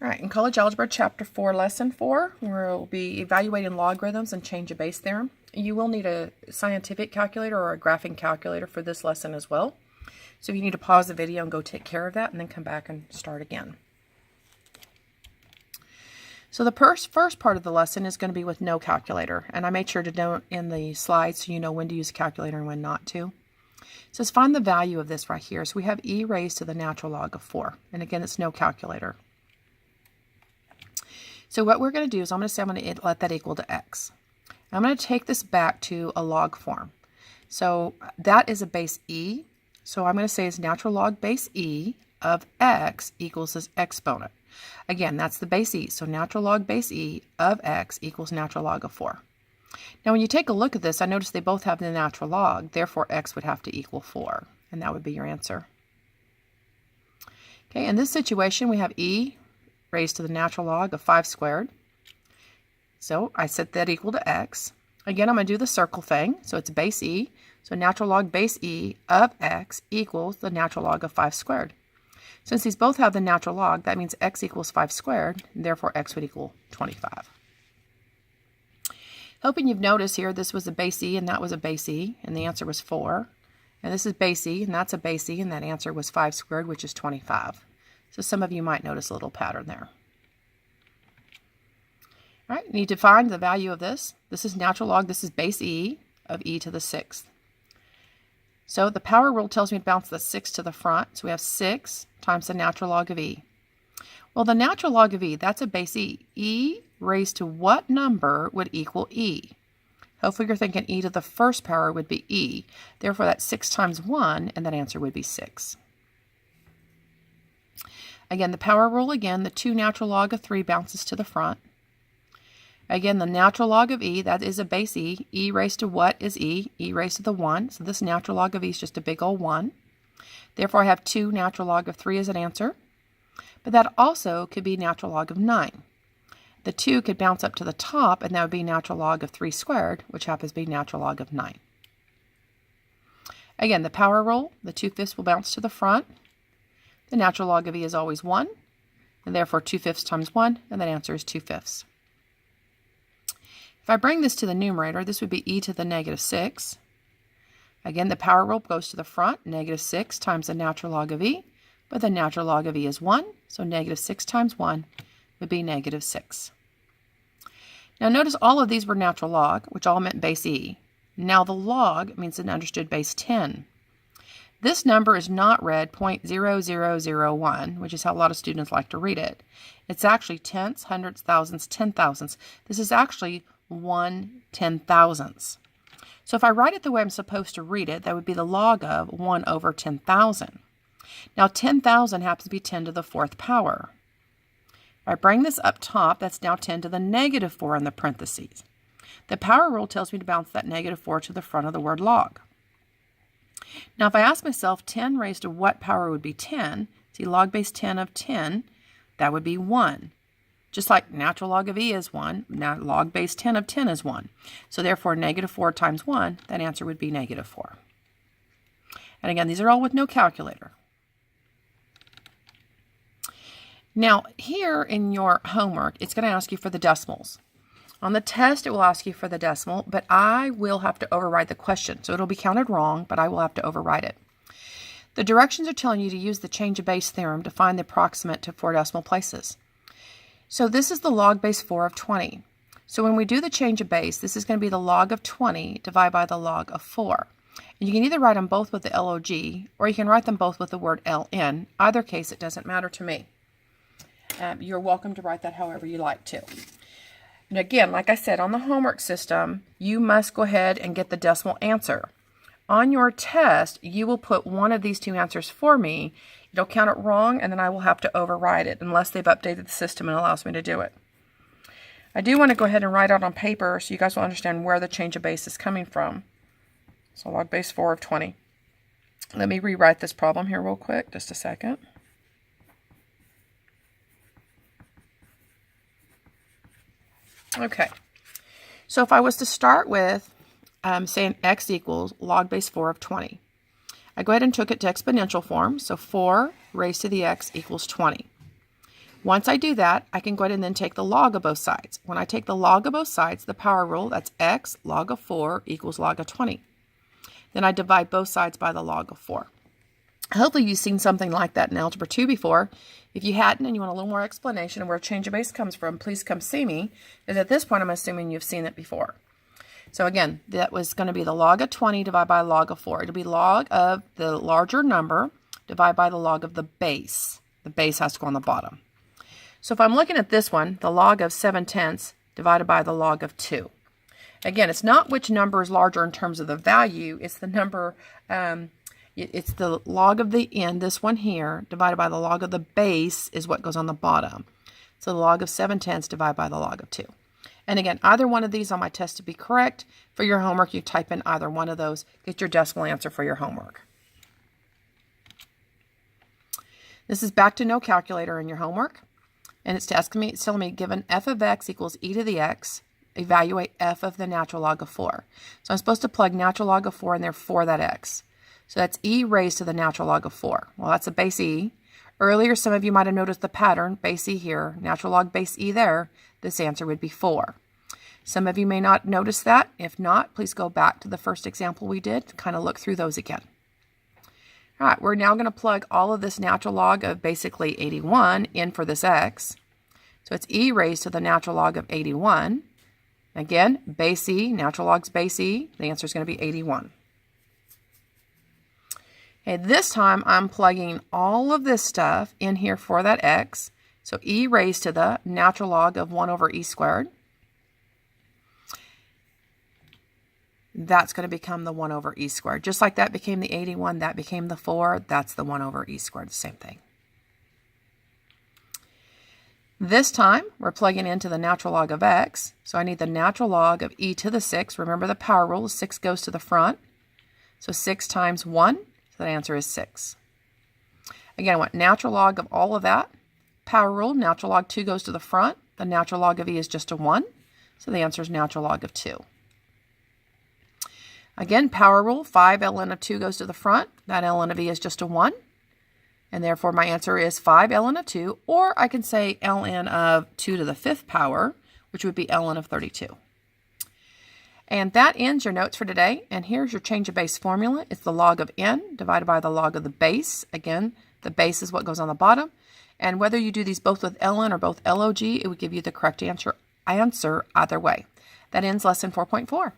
All right, in College Algebra Chapter 4, Lesson 4, we'll be evaluating logarithms and change of base theorem. You will need a scientific calculator or a graphing calculator for this lesson as well. So you need to pause the video and go take care of that and then come back and start again. So the first part of the lesson is going to be with no calculator, and I made sure to note in the slides so you know when to use a calculator and when not to. It says find the value of this right here. So we have e raised to the natural log of 4, and again it's no calculator. So what we're going to do is I'm going to say I'm going to let that equal to x. I'm going to take this back to a log form. So that is a base e. So I'm going to say it's natural log base e of x equals this exponent. Again, that's the base e. So natural log base e of x equals natural log of 4. Now when you take a look at this, I notice they both have the natural log. Therefore, x would have to equal 4. And that would be your answer. Okay, in this situation, we have e raised to the natural log of 5 squared. So I set that equal to x. Again, I'm going to do the circle thing. So it's base e. So natural log base e of x equals the natural log of 5 squared. Since these both have the natural log, that means x equals 5 squared, and therefore x would equal 25. Hoping you've noticed here this was a base e and that was a base e, and the answer was 4. And this is base e and that's a base e, and that answer was 5 squared, which is 25. So some of you might notice a little pattern there. All right, need to find the value of this. This is natural log, this is base e of e to the 6th. So the power rule tells me to bounce the 6 to the front. So we have 6 times the natural log of e. Well, the natural log of e, that's a base e. E raised to what number would equal e? Hopefully you're thinking e to the first power would be e. Therefore, that's 6 times 1, and that answer would be 6. Again, the power rule again, the 2 natural log of 3 bounces to the front. Again, the natural log of e, that is a base e. E raised to what is e? E raised to the 1. So this natural log of e is just a big old 1. Therefore, I have 2 natural log of 3 as an answer. But that also could be natural log of 9. The 2 could bounce up to the top, and that would be natural log of 3 squared, which happens to be natural log of 9. Again, the power rule, the 2/5 will bounce to the front. The natural log of e is always 1, and therefore 2/5 times 1, and that answer is 2/5. If I bring this to the numerator, this would be e to the negative 6. Again, the power rule goes to the front, negative 6 times the natural log of e, but the natural log of e is 1, so negative 6 times 1 would be negative 6. Now notice all of these were natural log, which all meant base e. Now the log means an understood base 10. This number is not read 0.0001, which is how a lot of students like to read it. It's actually tenths, hundredths, thousandths, 10,000ths. This is actually 1/10,000ths. So if I write it the way I'm supposed to read it, that would be the log of 1 over 10,000. Now 10,000 happens to be 10 to the 4th power. If I bring this up top, that's now 10 to the negative 4 in the parentheses. The power rule tells me to bounce that negative 4 to the front of the word log. Now if I ask myself 10 raised to what power would be 10, see log base 10 of 10, that would be 1. Just like natural log of e is 1, now log base 10 of 10 is 1. So therefore negative 4 times 1, that answer would be negative 4. And again, these are all with no calculator. Now here in your homework, it's going to ask you for the decimals. On the test, it will ask you for the decimal, but I will have to override the question. So it'll be counted wrong, but I will have to override it. The directions are telling you to use the change of base theorem to find the approximate to 4 decimal places. So this is the log base 4 of 20. So when we do the change of base, this is going to be the log of 20 divided by the log of 4. And you can either write them both with the log, or you can write them both with the word ln. Either case, it doesn't matter to me. You're welcome to write that however you like to. And again, like I said, on the homework system, you must go ahead and get the decimal answer. On your test, you will put one of these 2 answers for me. It'll count it wrong, and then I will have to override it unless they've updated the system and allows me to do it. I do want to go ahead and write out on paper so you guys will understand where the change of base is coming from. So log base 4 of 20. Let me rewrite this problem here real quick, just a second. Okay, so if I was to start with saying x equals log base 4 of 20, I go ahead and took it to exponential form, so 4 raised to the x equals 20. Once I do that, I can go ahead and then take the log of both sides. When I take the log of both sides, the power rule, that's x log of 4 equals log of 20. Then I divide both sides by the log of 4. Hopefully you've seen something like that in Algebra 2 before. If you hadn't and you want a little more explanation of where change of base comes from, please come see me, because at this point I'm assuming you've seen it before. So again, that was going to be the log of 20 divided by log of 4. It'll be log of the larger number divided by the log of the base. The base has to go on the bottom. So if I'm looking at this one, the log of 7/10 divided by the log of 2. Again, it's not which number is larger in terms of the value. It's the number, it's the log of the end, this one here, divided by the log of the base is what goes on the bottom. So the log of 7/10 divided by the log of 2. And again, either one of these on my test to be correct. For your homework, you type in either one of those, get your decimal answer for your homework. This is back to no calculator in your homework. And it's telling me given f of x equals e to the x, evaluate f of the natural log of 4. So I'm supposed to plug natural log of 4 in there for that x. So that's e raised to the natural log of 4. Well, that's a base e. Earlier, some of you might have noticed the pattern, base e here, natural log base e there. This answer would be 4. Some of you may not notice that. If not, please go back to the first example we did to kind of look through those again. All right, we're now going to plug all of this natural log of basically 81 in for this x. So it's e raised to the natural log of 81. Again, base e, natural log's base e. The answer is going to be 81. Okay, this time I'm plugging all of this stuff in here for that x. So e raised to the natural log of 1 over e squared. That's going to become the 1 over e squared. Just like that became the 81, that became the 4. That's the 1 over e squared, the same thing. This time, we're plugging into the natural log of x. So I need the natural log of e to the 6. Remember the power rule, 6 goes to the front. So 6 times 1, so the answer is 6. Again, I want natural log of all of that. Power rule, natural log 2 goes to the front. The natural log of e is just a 1. So the answer is natural log of 2. Again, power rule, 5 ln of 2 goes to the front. That ln of e is just a 1. And therefore, my answer is 5 ln of 2. Or I can say ln of 2 to the 5th power, which would be ln of 32. And that ends your notes for today. And here's your change of base formula. It's the log of n divided by the log of the base. Again, the base is what goes on the bottom. And whether you do these both with ln or both log, it would give you the correct answer either way. That ends lesson 4.4.